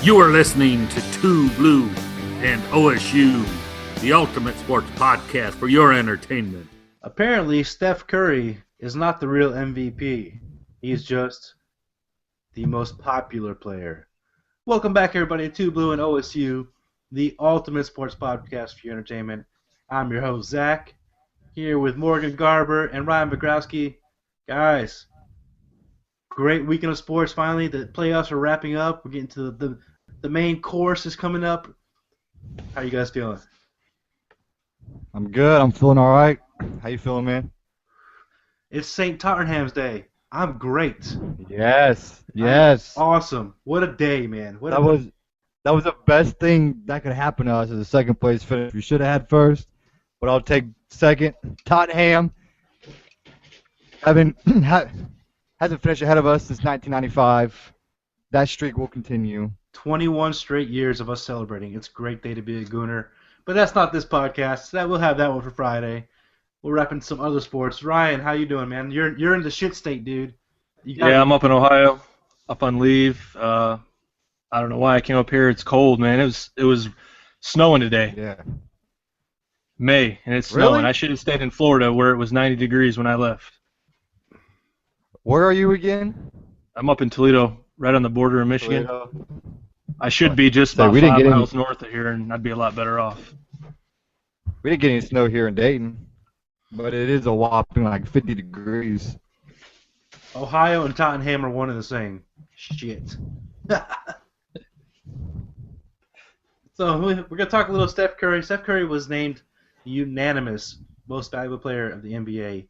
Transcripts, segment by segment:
You are listening to 2Blue and OSU, the ultimate sports podcast for your entertainment. Apparently, Steph Curry is not the real MVP. He's just the most popular player. Welcome back, everybody, to 2Blue and OSU, the ultimate sports podcast for your entertainment. I'm your host, Zach, here with Morgan Garber and Ryan Bogrowski. Guys, great weekend of sports finally. The playoffs are wrapping up. We're getting to the main course is coming up. How you guys feeling? I'm good. I'm feeling all right. How you feeling, man? It's St. Tottenham's Day. I'm great. Yes. Awesome. What a day, man. That was the best thing that could happen to us as a second place finish. We should have had first, but I'll take second. Tottenham hasn't finished ahead of us since 1995. That streak will continue. 21 straight years of us celebrating. It's a great day to be a Gooner. But that's not this podcast. We'll have that one for Friday. We'll wrap in some other sports. Ryan, how you doing, man? You're in the shit state, dude. I'm up in Ohio, up on leave. I don't know why I came up here. It's cold, man. It was snowing today. Yeah. May, and it's Really? snowing. I should have stayed in Florida where it was 90 degrees when I left. Where are you again? I'm up in Toledo, right on the border of Michigan. Toledo. I should be just So about we didn't 5 get any- miles north of here, and I'd be a lot better off. We didn't get any snow here in Dayton, but it is a whopping like 50 degrees. Ohio and Tottenham are one and the same. Shit. So we're going to talk a little Steph Curry. Steph Curry was named the unanimous most valuable player of the NBA,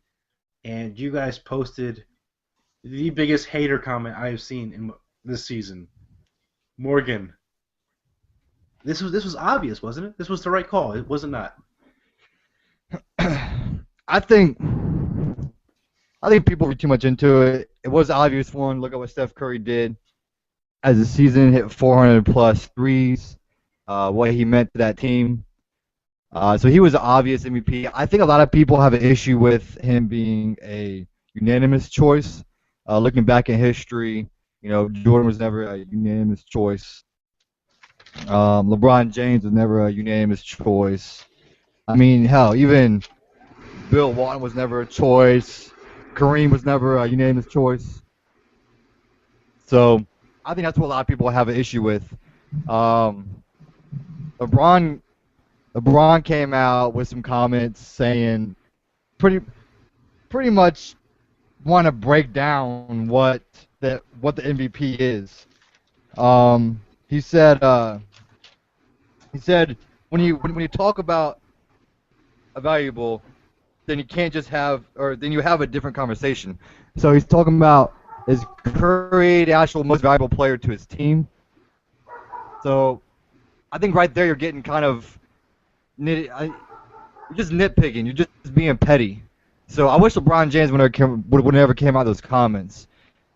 and you guys posted the biggest hater comment I have seen in this season. Morgan, this was obvious, wasn't it? This was the right call. It wasn't not. I think people read too much into it. It was obvious one. Look at what Steph Curry did as the season, hit 400 plus threes. What he meant to that team. So he was an obvious MVP. I think a lot of people have an issue with him being a unanimous choice. Looking back in history, Jordan was never a unanimous choice. LeBron James was never a unanimous choice. I mean, hell, even Bill Walton was never a choice. Kareem was never a unanimous choice. So I think that's what a lot of people have an issue with. LeBron came out with some comments saying pretty much want to break down what the MVP is. He said when you talk about a valuable, then you can't just have, or then you have a different conversation. So he's talking about, is Curry the actual most valuable player to his team? So I think right there you're getting kind of you're just nitpicking. You're just being petty. So I wish LeBron James would never came out of those comments,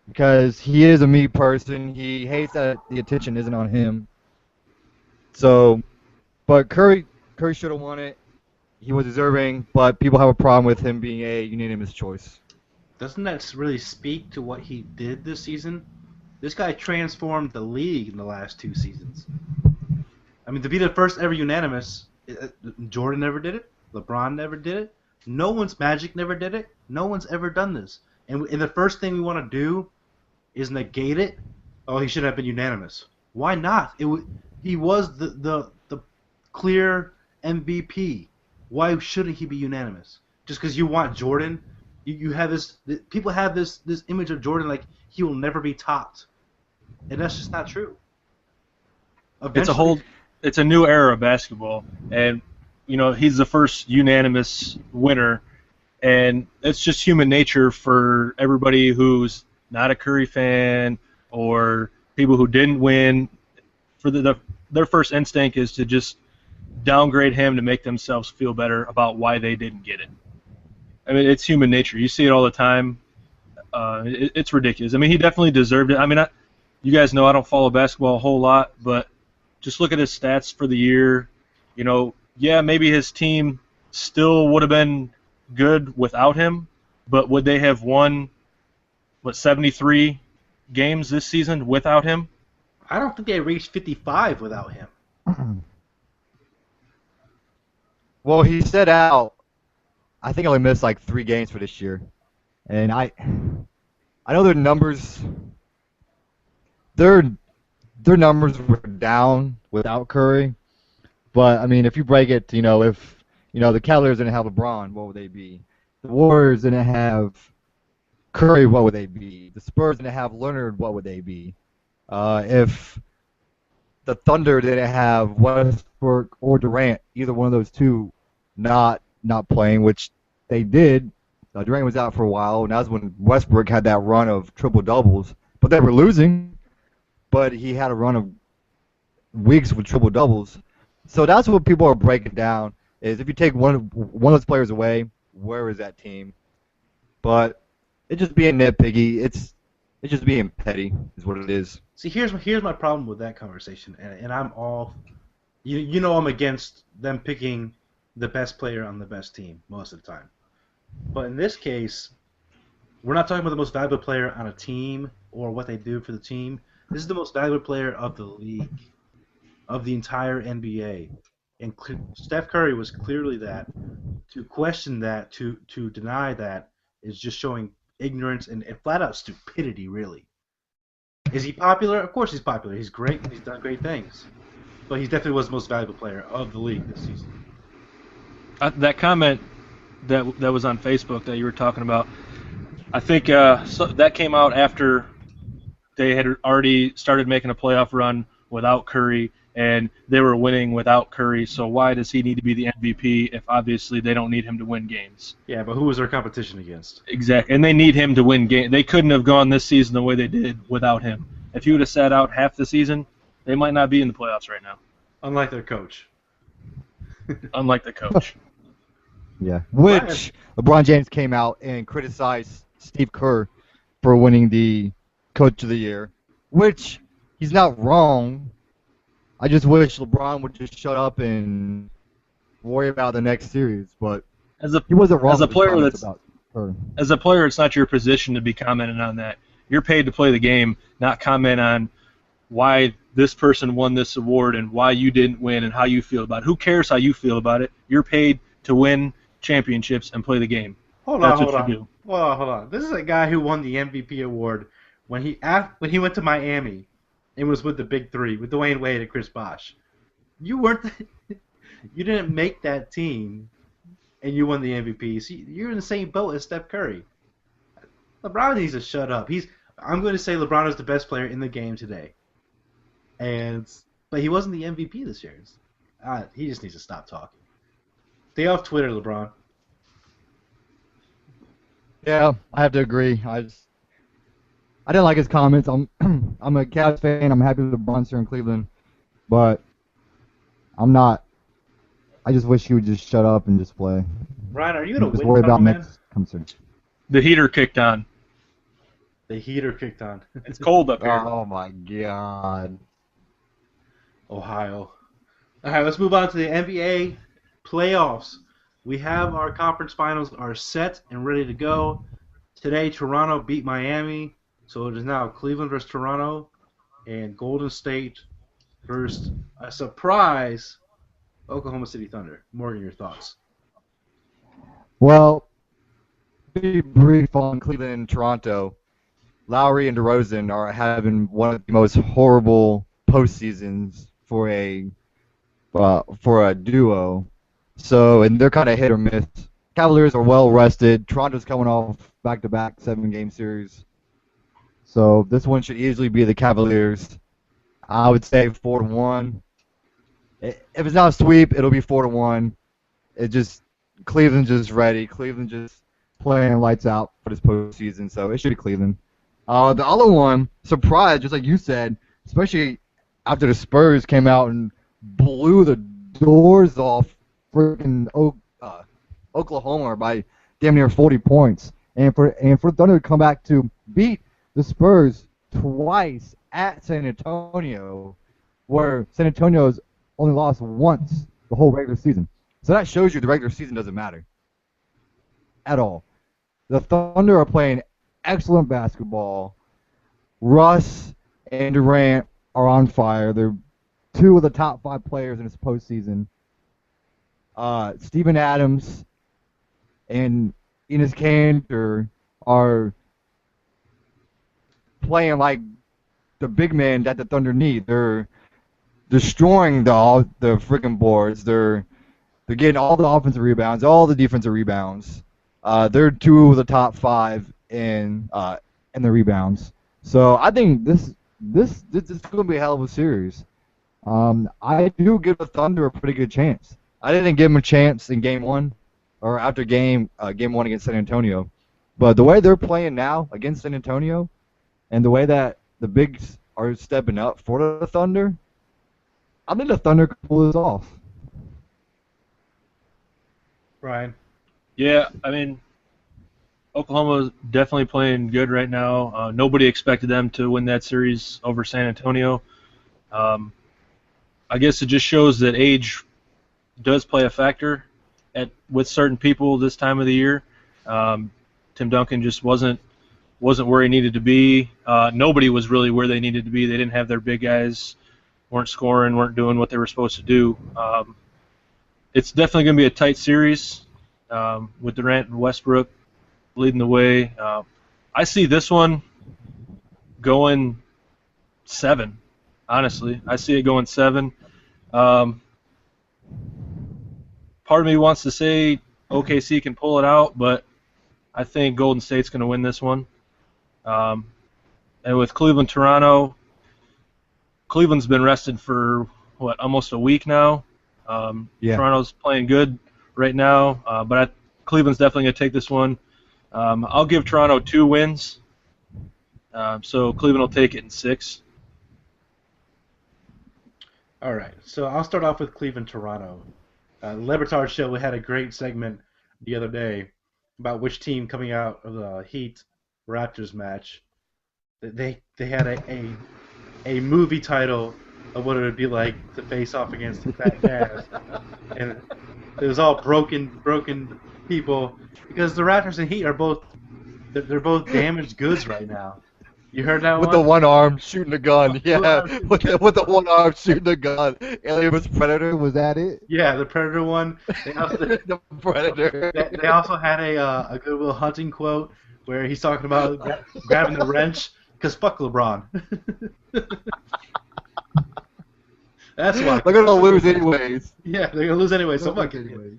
because he is a me person. He hates that the attention isn't on him. So, but Curry should have won it. He was deserving, but people have a problem with him being a unanimous choice. Doesn't that really speak to what he did this season? This guy transformed the league in the last 2 seasons. I mean, to be the first ever unanimous, Jordan never did it. LeBron never did it. Magic never did it. No one's ever done this. And the first thing we want to do is negate it. Oh, he should have been unanimous. Why not? He was the clear MVP. Why shouldn't he be unanimous? Just because you want Jordan? You have people have this image of Jordan like he will never be topped, and that's just not true. It's a new era of basketball, and he's the first unanimous winner, and it's just human nature for everybody who's not a Curry fan or people who didn't win. For their first instinct is to just downgrade him to make themselves feel better about why they didn't get it. I mean, it's human nature. You see it all the time. It's ridiculous. I mean, he definitely deserved it. I mean, you guys know I don't follow basketball a whole lot, but just look at his stats for the year. Yeah, maybe his team still would have been good without him, but would they have won, 73 games this season without him? I don't think they reached 55 without him. Well, he set out. I think I only missed like 3 games for this year, and I know their numbers. Their numbers were down without Curry, but I mean, if you break it, if the Cavaliers didn't have LeBron, what would they be? The Warriors didn't have Curry, what would they be? The Spurs didn't have Leonard, what would they be? If the Thunder didn't have Westbrook or Durant, either one of those two not playing, which they did. Durant was out for a while, and that's when Westbrook had that run of triple-doubles. But they were losing, but he had a run of weeks with triple-doubles. So that's what people are breaking down, is if you take one of those players away, where is that team? But it's just being nitpicky. It's just being petty is what it is. See, here's my problem with that conversation, and I'm all, I'm against them picking the best player on the best team most of the time. But in this case, we're not talking about the most valuable player on a team or what they do for the team. This is the most valuable player of the league, of the entire NBA. And Steph Curry was clearly that. To question that, to deny that, is just showing ignorance and flat-out stupidity, really. Is he popular? Of course he's popular. He's great, and he's done great things. But he definitely was the most valuable player of the league this season. That comment that was on Facebook that you were talking about, I think that came out after they had already started making a playoff run without Curry, and they were winning without Curry, so why does he need to be the MVP if obviously they don't need him to win games? Yeah, but who was their competition against? Exactly, and they need him to win games. They couldn't have gone this season the way they did without him. If he would have sat out half the season, they might not be in the playoffs right now. Unlike their coach. Unlike the coach. Yeah, which LeBron James came out and criticized Steve Kerr for winning the Coach of the Year, which he's not wrong. I just wish LeBron would just shut up and worry about the next series. But he wasn't wrong. As a player, it's not your position to be commenting on that. You're paid to play the game, not comment on why this person won this award and why you didn't win and how you feel about it. Who cares how you feel about it? You're paid to win championships and play the game. Hold on. This is a guy who won the MVP award when he went to Miami and was with the Big Three, with Dwayne Wade and Chris Bosh. You didn't make that team, and you won the MVP. So you're in the same boat as Steph Curry. LeBron needs to shut up. I'm going to say LeBron is the best player in the game today, but he wasn't the MVP this year. He just needs to stop talking. Stay off Twitter, LeBron. Yeah, I have to agree. I didn't like his comments. I'm a Cavs fan. I'm happy with LeBron's here in Cleveland, but I'm not. I just wish he would just shut up and just play. Ryan, are you in a just win worry about man? next concern. The heater kicked on. The heater kicked on. It's cold up here. Oh my God. Ohio. All right, let's move on to the NBA playoffs. We have our conference finals are set and ready to go. Today, Toronto beat Miami, so it is now Cleveland versus Toronto and Golden State versus a surprise Oklahoma City Thunder. Morgan, your thoughts? Well, be brief on Cleveland and Toronto. Lowry and DeRozan are having one of the most horrible postseasons for a duo. So, and they're kind of hit or miss. Cavaliers are well rested. Toronto's coming off back-to-back 7-game series. So this one should easily be the Cavaliers. I would say 4-1. If it's not a sweep, it'll be 4-1. Cleveland's just ready. Cleveland just playing lights out for this postseason. So it should be Cleveland. The other one, surprise, just like you said, especially after the Spurs came out and blew the doors off freaking Oklahoma by damn near 40 points, and for the Thunder to come back to beat the Spurs twice at San Antonio, where San Antonio's only lost once the whole regular season. So that shows you the regular season doesn't matter at all. The Thunder are playing excellent basketball. Russ and Durant are on fire. They're two of the top 5 players in this postseason. Steven Adams and Enes Kanter are playing like the big man that the Thunder need. They're destroying the freaking boards. They're getting all the offensive rebounds, all the defensive rebounds. They're two of the top 5 in the rebounds. So I think this is going to be a hell of a series. I do give the Thunder a pretty good chance. I didn't give them a chance in Game 1 or after Game 1 against San Antonio. But the way they're playing now against San Antonio and the way that the bigs are stepping up for the Thunder, I think the Thunder can pull this off. Ryan? Yeah, I mean, Oklahoma's definitely playing good right now. Nobody expected them to win that series over San Antonio. I guess it just shows that age does play a factor with certain people this time of the year. Tim Duncan just wasn't where he needed to be. Nobody was really where they needed to be. They didn't have their big guys, weren't scoring, weren't doing what they were supposed to do. It's definitely going to be a tight series with Durant and Westbrook leading the way. I see this one going 7. Honestly, I see it going 7. Part of me wants to say OKC can pull it out, but I think Golden State's going to win this one. And with Cleveland-Toronto, Cleveland's been rested for, almost a week now. Yeah. Toronto's playing good right now, but Cleveland's definitely going to take this one. I'll give Toronto 2 wins, so Cleveland will take it in 6. All right, so I'll start off with Cleveland-Toronto. Le Batard show, we had a great segment the other day about which team coming out of the Heat-Raptors match. They had a movie title of what it would be like to face off against the Fat Cavs, and it was all broken people because the Raptors and Heat are both damaged goods right now. You heard that with one? the one arm shooting a gun, yeah. With the one arm shooting a gun. Alien vs Predator, was that it? Yeah, the Predator one. They also, The Predator. they also had a Good Will Hunting quote where he's talking about grabbing the wrench because fuck LeBron. That's why. They're gonna lose anyways. Yeah, they're gonna lose anyway. So fuck it. anyways.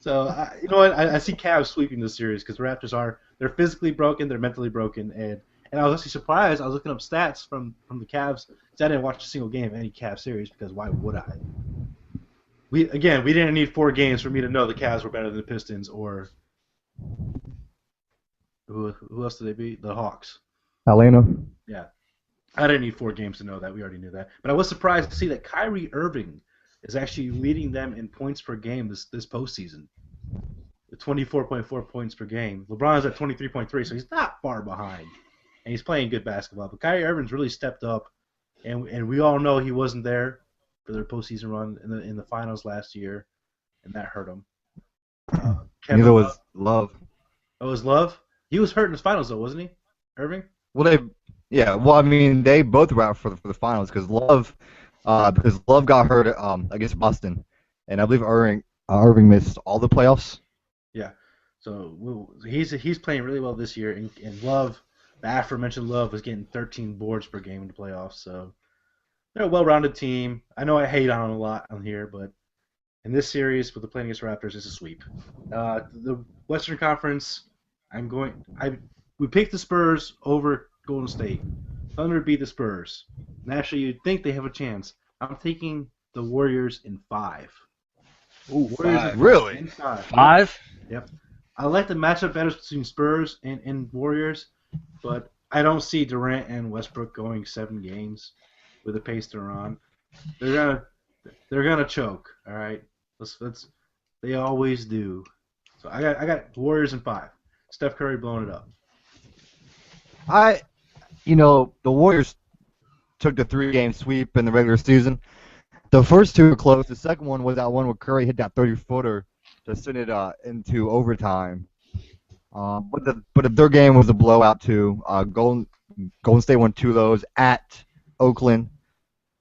So you know what? I see Cavs sweeping this series because the Raptors they're physically broken, they're mentally broken, and I was actually surprised. I was looking up stats from the Cavs. So I didn't watch a single game of any Cavs series because why would I? We didn't need 4 games for me to know the Cavs were better than the Pistons or who else did they beat? The Hawks. Atlanta. Yeah, I didn't need 4 games to know that. We already knew that. But I was surprised to see that Kyrie Irving is actually leading them in points per game this postseason. 24.4 points per game. LeBron's at 23.3, so he's not far behind. And he's playing good basketball. But Kyrie Irving's really stepped up, and we all know he wasn't there for their postseason run in the finals last year, and that hurt him. Neither was Love. Oh, it was Love? He was hurt in the finals, though, wasn't he? Irving? Well, they both were out for the finals because Love got hurt against Boston, and I believe Irving missed all the playoffs. Yeah. So he's playing really well this year, and Love, the aforementioned Love, was getting 13 boards per game in the playoffs. So they're a well-rounded team. I know I hate on them a lot on here, but in this series with the playing against Raptors, it's a sweep. The Western Conference, we picked the Spurs over Golden State. Thunder beat the Spurs. Naturally, you'd think they have a chance. I'm taking the Warriors in 5. Ooh, Warriors 5. Really? In 5. 5? Yep. I like the matchup better between Spurs and Warriors, but I don't see Durant and Westbrook going 7 games with the pace they're on. They're gonna choke. All right. They always do. So I got Warriors in 5. Steph Curry blowing it up. The Warriors took the 3-game sweep in the regular season. The first 2 were close. The second one was that one where Curry hit that 30-footer to send it into overtime. But the third game was a blowout too. Golden State won 2 of those at Oakland.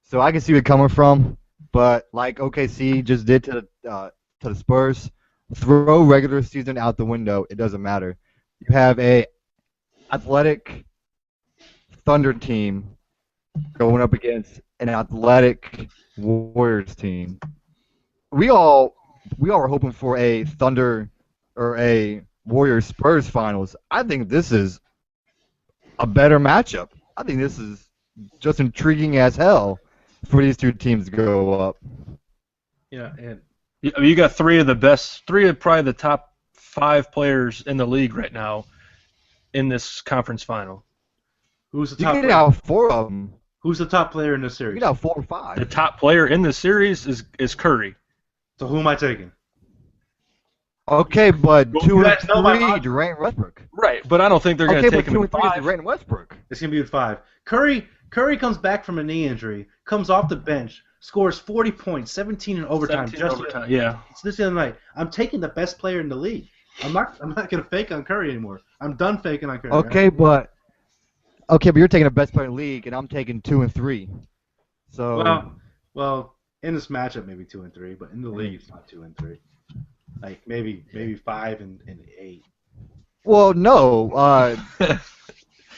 So I can see where you're coming from, but like OKC just did to the Spurs, throw regular season out the window. It doesn't matter. You have a athletic Thunder team going up against an athletic Warriors team. We all were hoping for a Thunder or a Warriors Spurs finals. I think this is a better matchup. I think this is just intriguing as hell for these two teams to go up. Yeah, and You got three of probably the top 5 players in the league right now in this conference final. who's the You top? get Player? out 4 of them. Who's the top player in this You series? get out 4 or The 5. top player in the series is Curry. So who am I taking? Okay, but Well, 2 you and guys know my 3, logic. Durant Westbrook. Right, but I don't think they're going Okay, to take but him 2 in and 3 is 5. Durant Westbrook. It's gonna be with 5. Curry comes back from a knee injury, comes off the bench, scores 40 points, 17 in overtime. 17 overtime, yeah. It's this the other night. I'm taking the best player in the league. I'm not gonna fake on Curry anymore. I'm done faking on Curry. Okay, but you're taking the best player in the league, and I'm taking 2 and 3. So Well, in this matchup maybe 2 and 3, but in the league it's not 2 and 3. Like maybe 5 and 8. well, no.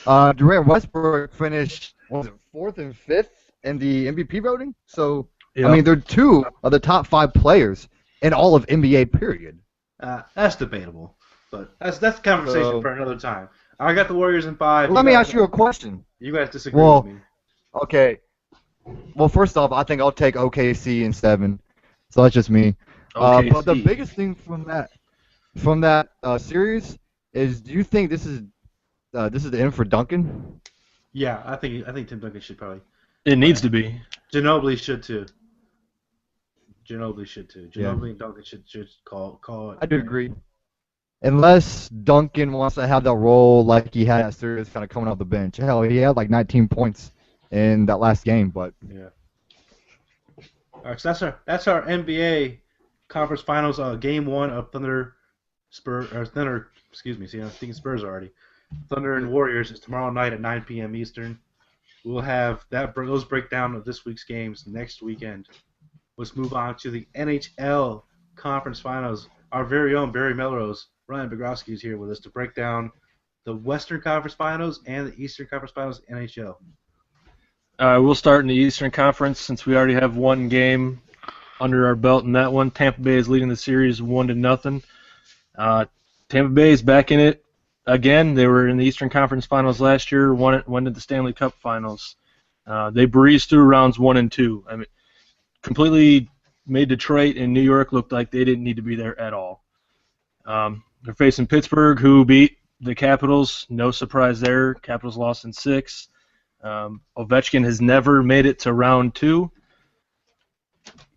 Durant Westbrook finished 4th and 5th in the MVP voting. So Yeah. I mean, they're 2 of the top 5 players in all of NBA. Period. That's debatable, but that's a conversation So- for another time. I got the Warriors in 5. Let me ask you a question. You guys disagree Well, with me. Okay. Well, first off, I think I'll take OKC in 7. So that's just me. But the OKC. biggest thing from that series is, do you think this is the end for Duncan? Yeah, I think Tim Duncan should probably. It needs to be. Ginobili should too. Ginobili Yeah. and Duncan should call it. I do agree. Unless Duncan wants to have that role like he had at series, kind of coming off the bench. Hell, he had like 19 points in that last game, but Yeah. All right, so that's our NBA conference finals. Game 1 of Thunder. Excuse me. See, I'm thinking Spurs already. Thunder and Warriors is tomorrow night at 9 p.m. Eastern. We'll have those breakdown of this week's games next weekend. Let's move on to the NHL conference finals. Our very own Barry Melrose, Ryan Bogrowski, is here with us to break down the Western Conference Finals and the Eastern Conference Finals NHL. We'll start in the Eastern Conference since we already have one game under our belt in that one. Tampa Bay is leading the series 1-0. Tampa Bay is back in it again. They were in the Eastern Conference Finals last year, went to the Stanley Cup Finals. They breezed through rounds 1 and 2. I mean, completely made Detroit and New York look like they didn't need to be there at all. They're facing Pittsburgh, who beat the Capitals. No surprise there. Capitals lost in 6. Ovechkin has never made it to round 2.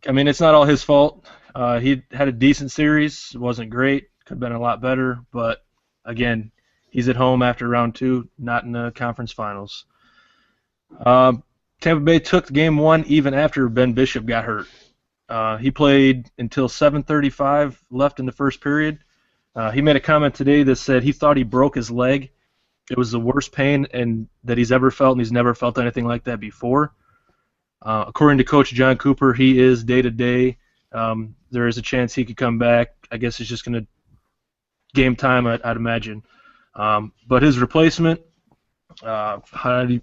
I mean, it's not all his fault. He had a decent series. It wasn't great. Could have been a lot better. But, again, he's at home after round 2, not in the conference finals. Tampa Bay took game 1 even after Ben Bishop got hurt. He played until 7:35 left in the first period. He made a comment today that said he thought he broke his leg. It was the worst pain that he's ever felt, and he's never felt anything like that before. According to Coach John Cooper, he is day-to-day. There is a chance he could come back. I guess it's just going to game time, I'd imagine. But his replacement, Vasil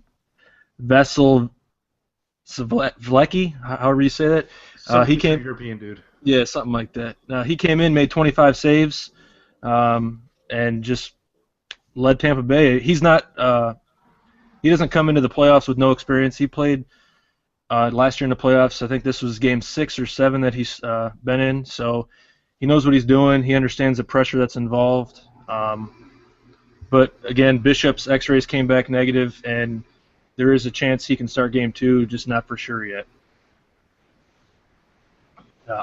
Vlecki, however you say that, he came. European dude. Yeah, something like that. He came in, made 25 saves, and just led Tampa Bay. He's not. He doesn't come into the playoffs with no experience. He played last year in the playoffs. I think this was game 6 or 7 that he's been in. So he knows what he's doing. He understands the pressure that's involved. But again, Bishop's X-rays came back negative, and there is a chance he can start game 2, just not for sure yet.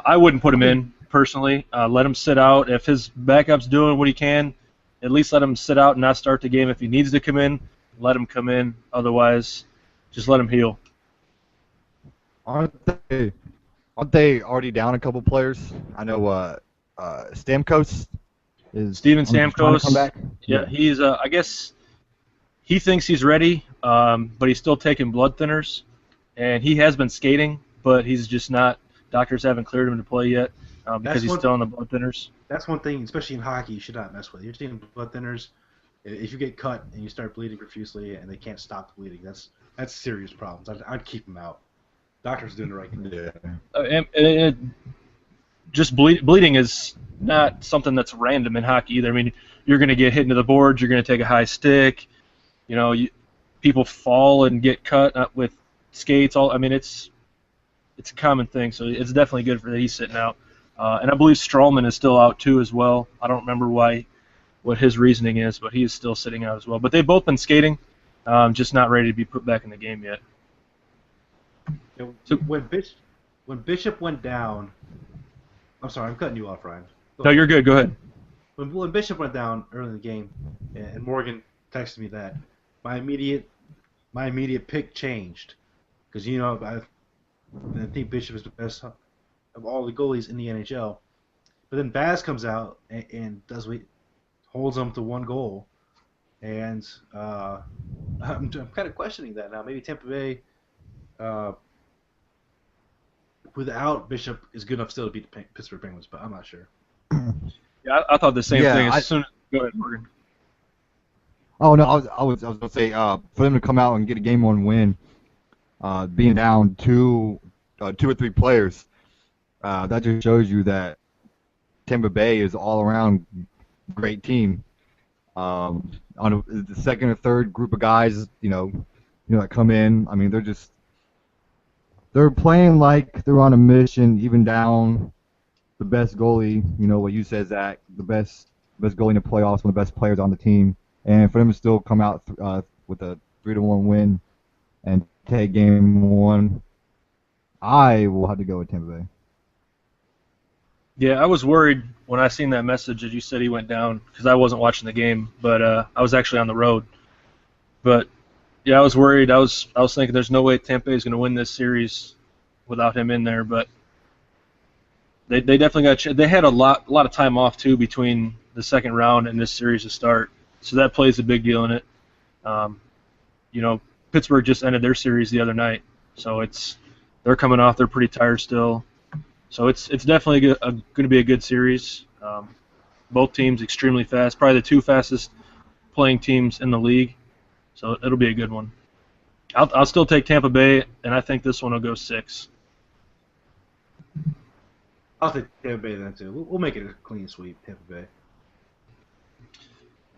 I wouldn't put him in, personally. Let him sit out. If his backup's doing what he can, at least let him sit out and not start the game. If he needs to come in, let him come in. Otherwise, just let him heal. Aren't they already down a couple players? I know Stamkos is Steven trying to come Stamkos, back. yeah, he's. I guess he thinks he's ready, but he's still taking blood thinners. and he has been skating, but he's just not. Doctors haven't cleared him to play yet because he's still on the blood thinners. That's one thing, especially in hockey, you should not mess with. You're taking blood thinners. If you get cut and you start bleeding profusely and they can't stop the bleeding, that's serious problems. I'd keep him out. Doctor's doing the right thing. Yeah. And just bleeding is not something that's random in hockey either. I mean, you're going to get hit into the boards. You're going to take a high stick. You know, people fall and get cut with skates. I mean, it's a common thing. So it's definitely good that he's sitting out. And I believe Strawman is still out too as well. I don't remember what his reasoning is, but he is still sitting out as well. But they've both been skating, just not ready to be put back in the game yet. So when Bishop went down, I'm sorry, I'm cutting you off, Ryan. No, you're good. Go ahead. When Bishop went down early in the game, and Morgan texted me that, my immediate pick changed, because I think Bishop is the best of all the goalies in the NHL. But then Baz comes out and holds them to one goal, and I'm kind of questioning that now. Maybe Tampa Bay, without Bishop, is good enough still to beat the Pittsburgh Penguins, but I'm not sure. Yeah, I thought the same thing. Go ahead, Morgan. Oh no, I was gonna say for them to come out and get a game 1 win, being down two or three players, that just shows you that Tampa Bay is all around great team. On the second or third group of guys, that come in. I mean, they're playing like they're on a mission, even down the best goalie. You know what you said, Zach, the best goalie in the playoffs, one of the best players on the team, and for them to still come out with a 3-1 win and take game 1, I will have to go with Tampa Bay. Yeah, I was worried when I seen that message that you said he went down because I wasn't watching the game, but I was actually on the road. But yeah, I was worried. I was thinking there's no way Tampa Bay is going to win this series without him in there. But they definitely they had a lot of time off too between the second round and this series to start, so that plays a big deal in it. Pittsburgh just ended their series the other night, so they're coming off. They're pretty tired still. So it's definitely going to be a good series. Both teams extremely fast, probably the two fastest playing teams in the league. So it'll be a good one. I'll still take Tampa Bay, and I think this one will go 6. I'll take Tampa Bay then too. We'll make it a clean sweep, Tampa Bay.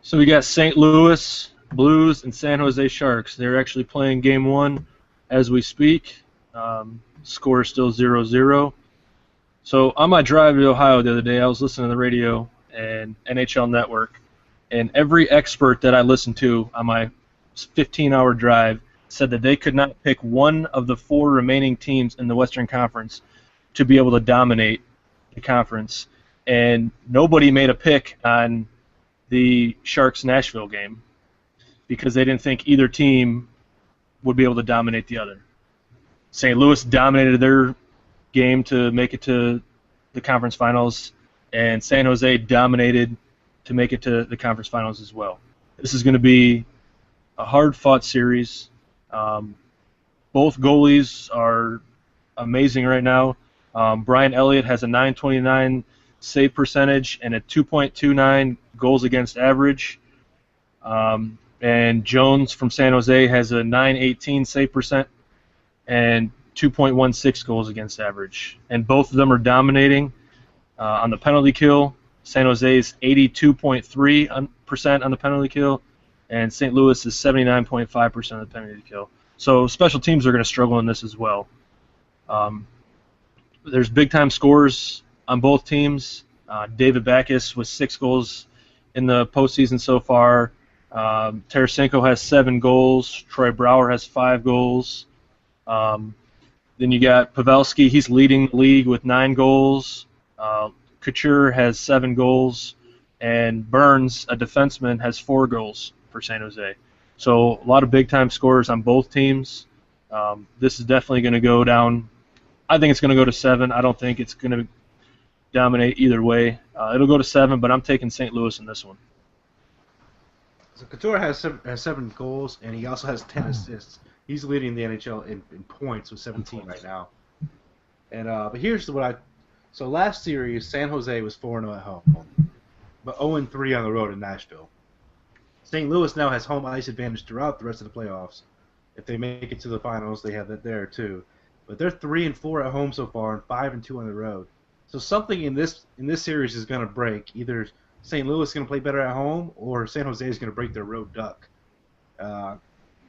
So we got St. Louis Blues and San Jose Sharks. They're actually playing game 1 as we speak. Score is still 0-0. So on my drive to Ohio the other day, I was listening to the radio and NHL Network, and every expert that I listened to on my 15-hour drive said that they could not pick one of the 4 remaining teams in the Western Conference to be able to dominate the conference. And nobody made a pick on the Sharks-Nashville game because they didn't think either team would be able to dominate the other. St. Louis dominated their game to make it to the conference finals, and San Jose dominated to make it to the conference finals as well. This is going to be a hard-fought series. Both goalies are amazing right now. Brian Elliott has a .929 save percentage and a 2.29 goals against average. And Jones from San Jose has a .918 save percent and 2.16 goals against average. And both of them are dominating on the penalty kill. San Jose is 82.3% on the penalty kill, and St. Louis is 79.5% of the penalty kill. So special teams are going to struggle in this as well. There's big-time scores on both teams. David Backes with 6 goals in the postseason so far. Tarasenko has 7 goals. Troy Brouwer has 5 goals. Then you got Pavelski. He's leading the league with 9 goals. Couture has 7 goals. And Burns, a defenseman, has 4 goals for San Jose. So a lot of big-time scorers on both teams. This is definitely going to go down. I think it's going to go to 7. I don't think it's going to dominate either way. It'll go to 7, but I'm taking St. Louis in this one. So Couture has 7 goals, and he also has 10 assists He's leading the NHL in points with 17 right now. And but here's what I. So last series, San Jose was 4-0 at home, but 0-3 on the road in Nashville. St. Louis now has home ice advantage throughout the rest of the playoffs. If they make it to the finals, they have that there too. But they're 3-4 at home so far and 5-2 on the road. So something in this series is going to break. Either St. Louis is going to play better at home, or San Jose is going to break their road duck.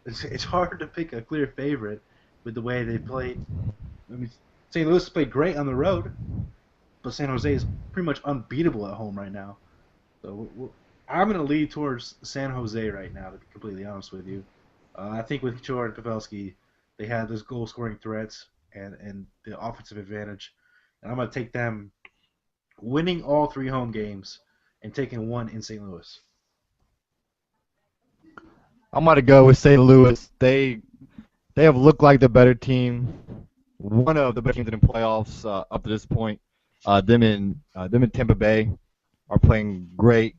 It's hard to pick a clear favorite with the way they played. I mean, St. Louis played great on the road, but San Jose is pretty much unbeatable at home right now. So I'm going to lead towards San Jose right now, to be completely honest with you. I think with Chor and Pavelski, they have those goal-scoring threats and the offensive advantage. And I'm going to take them winning all 3 home games and taking 1 in St. Louis. I'm going to go with St. Louis. They have looked like the better team, one of the better teams in the playoffs up to this point. Them in Tampa Bay are playing great.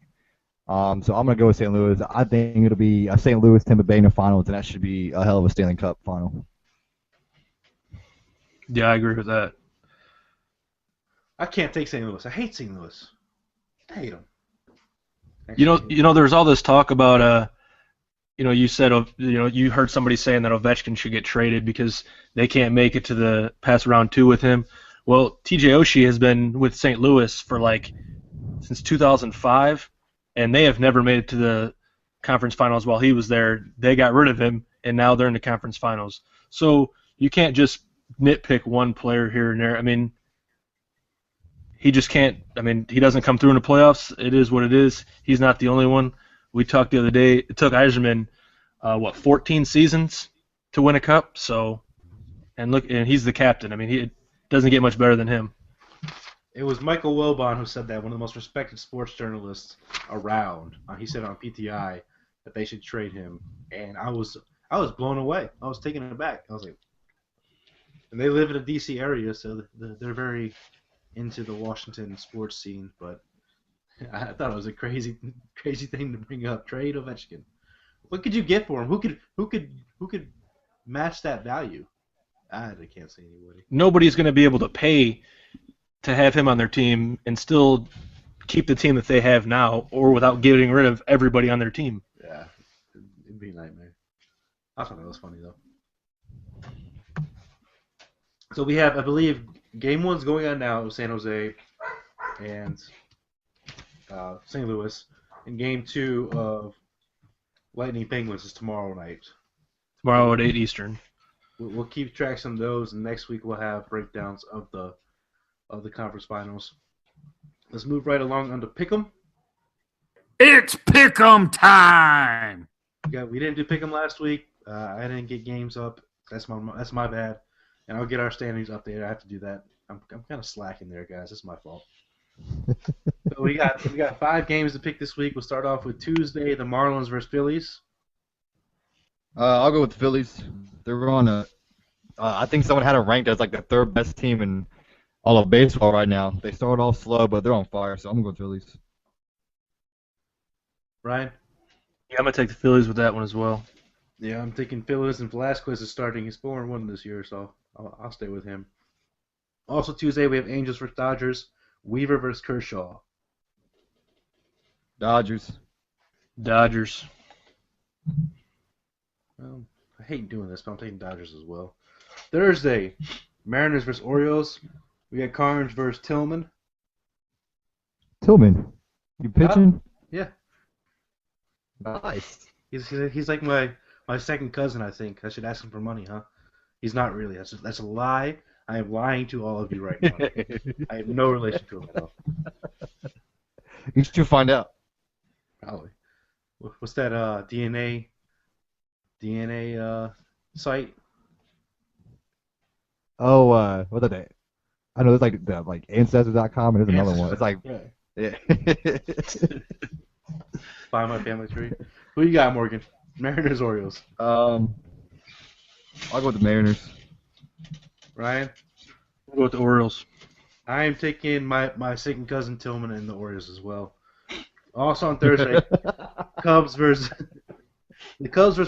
So I'm going to go with St. Louis. I think it'll be a St. Louis Tampa Bay in the finals, and that should be a hell of a Stanley Cup final. Yeah, I agree with that. I can't take St. Louis. I hate St. Louis. I hate them. You know, there's all this talk about you said you heard somebody saying that Ovechkin should get traded because they can't make it to the past round 2 with him. Well, TJ Oshie has been with St. Louis for since 2005, and they have never made it to the conference finals while he was there. They got rid of him, and now they're in the conference finals. So you can't just nitpick one player here and there. I mean, he just can't. I mean, he doesn't come through in the playoffs. It is what it is. He's not the only one. We talked the other day. It took Yzerman, 14 seasons to win a cup. So, and he's the captain. I mean, it doesn't get much better than him. It was Michael Wilbon who said that, one of the most respected sports journalists around. He said on PTI that they should trade him, and I was blown away. I was taken aback. I was like, and they live in a D.C. area, so they're very into the Washington sports scene. But I thought it was a crazy thing to bring up. Trade Ovechkin. What could you get for him? Who could match that value? I can't say anybody. Nobody's going to be able to pay to have him on their team and still keep the team that they have now, or without getting rid of everybody on their team. Yeah, it'd be a nightmare. I thought that was funny though. So we have, I believe, Game 1's going on now with San Jose and St. Louis, and Game 2 of Lightning Penguins is tomorrow night. Tomorrow at 8 Eastern. We'll keep tracks on those, and next week we'll have breakdowns of the conference finals. Let's move right along on to Pick'em. It's Pick'em time. We didn't do Pick'em last week. I didn't get games up. That's my bad. And I'll get our standings updated. I have to do that. I'm kind of slacking there, guys. It's my fault. So we got 5 games to pick this week. We'll start off with Tuesday, the Marlins versus Phillies. I'll go with the Phillies. They're on I think someone had it ranked as like the 3rd best team in all of baseball right now. They started off slow, but they're on fire, so I'm going to go with Phillies. Ryan? Yeah, I'm going to take the Phillies with that one as well. Yeah, I'm thinking Phillies, and Velasquez is starting. He's 4-1 this year, so I'll stay with him. Also Tuesday, we have Angels versus Dodgers. Weaver versus Kershaw. Dodgers. Well, I hate doing this, but I'm taking Dodgers as well. Thursday, Mariners versus Orioles. We got Carnes versus Tillman. Tillman, you pitching? Yeah. Nice. He's like my second cousin, I think. I should ask him for money, huh? He's not really. That's a lie. I am lying to all of you right now. I have no relation to him at all. You should find out. Probably. What's that DNA site? Oh, what's that? I know it's like Ancestors.com, and there's another one. It's like, yeah. Find my family tree. Who you got, Morgan? Mariners, Orioles. I'll go with the Mariners. Ryan? We'll go with the Orioles. I am taking my second cousin Tillman and the Orioles as well. Also on Thursday, Cubs versus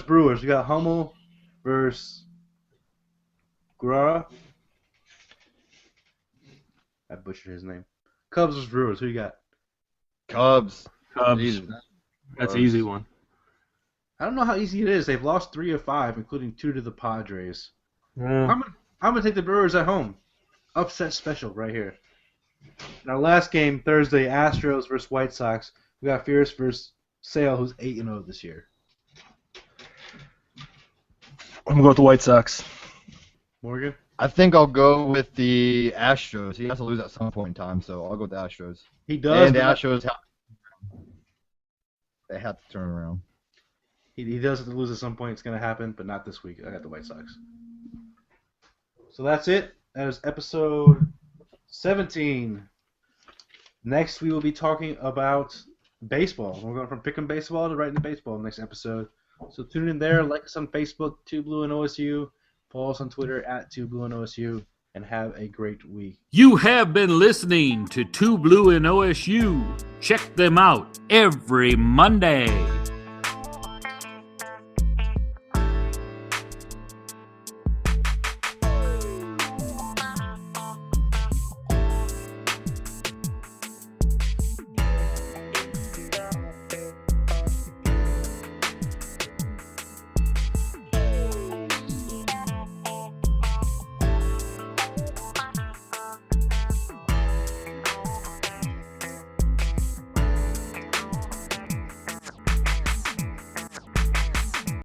Brewers. We got Hummel versus Guerrero. I butchered his name. Cubs versus Brewers. Who you got? Cubs. Cubs. Jesus. That's an easy one. I don't know how easy it is. They've lost 3 of 5, including 2 to the Padres. Yeah. I'm gonna take the Brewers at home. Upset special right here. In our last game Thursday, Astros versus White Sox. We got Fierce versus Sale, who's 8-0 this year. I'm going to go with the White Sox. Morgan. I think I'll go with the Astros. He has to lose at some point in time, so I'll go with the Astros. He does. And the Astros they have to turn around. He does have to lose at some point. It's gonna happen, but not this week. I got the White Sox. So that's it. That is episode 17. Next, we will be talking about baseball. We're going from picking baseball to writing baseball next episode. So tune in there. Like us on Facebook, 2BlueandOSU. Follow us on Twitter at 2BlueandOSU. And have a great week. You have been listening to 2Blue and OSU. Check them out every Monday.